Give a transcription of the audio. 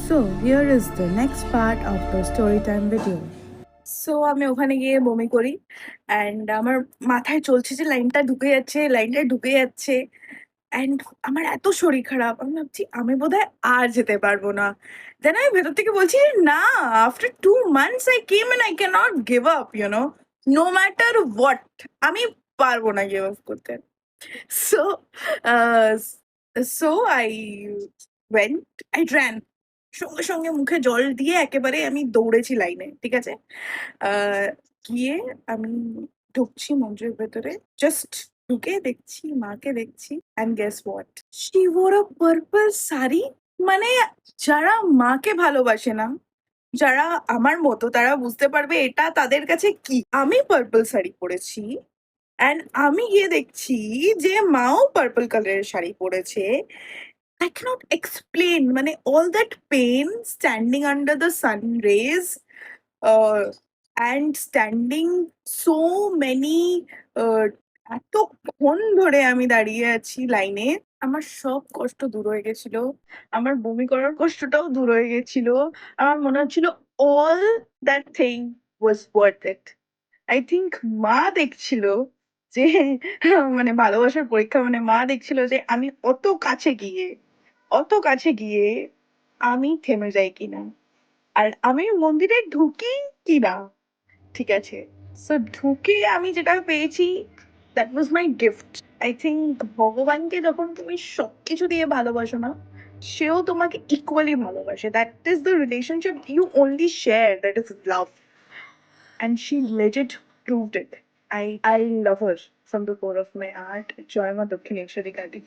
So, here is the next part of the story time video. So আমি ওখানে গিয়ে বমি করি অ্যান্ড আমার মাথায় চলছে যে লাইনটা ঢুকে যাচ্ছে অ্যান্ড আমার এত শরীর খারাপ, আমি ভাবছি আমি বোধহয় আর যেতে পারবো না। দেন আমি ভেতর থেকে বলছি না, after 2 months I came and I can not give up, no matter what, আমি পারবো না গিভ আপ করতে। So so I went, I ran, সঙ্গে সঙ্গে মুখে জল দিয়ে একেবারে আমি দৌড়েছি লাইনে, ঠিক আছে? গিয়ে আমি ঢুকছি মঞ্চের ভেতরে, জাস্ট ঢুকে দেখছি মাকে দেখছি, and guess what, she or a purple sari. মানে যারা মাকে ভালোবাসে না, যারা আমার মতো, তারা বুঝতে পারবে এটা তাদের কাছে কি। আমি পার্পল শাড়ি পরেছি অ্যান্ড আমি গিয়ে দেখছি যে মাও পার্পল কালারের শাড়ি পরেছে। I cannot explain. মানে all that pain standing under the sun rays, uh, and standing so many, এতক্ষণ ধরে আমি দাঁড়িয়ে আছি লাইনে, আমার সব কষ্ট দূর হয়ে গেছিল, আমার বমি করার কষ্টটাও দূর হয়ে গেছিল। আমার মনে হচ্ছিল all that thing was worth it. I think মা দেখছিল যে মানে ভালোবাসার পরীক্ষা, মানে মা দেখছিল যে আমি অত কাছে গিয়ে আমি থেমে যাই কিনা, আর আমি মন্দিরে ঢুকি কিনা, ঠিক আছে? সো ঢুকে আমি যেটা পেয়েছি, that was my gift. I think ভগবানকে যখন তুমি সবকিছু দিয়ে ভালোবাসো না, সেও তোমাকে ইকুয়ালি ভালোবাসে। That is the relationship you only share, that is love, and she legit proved it. I love her from the core of my heart. Joy Ma Dakshineshwari Kali.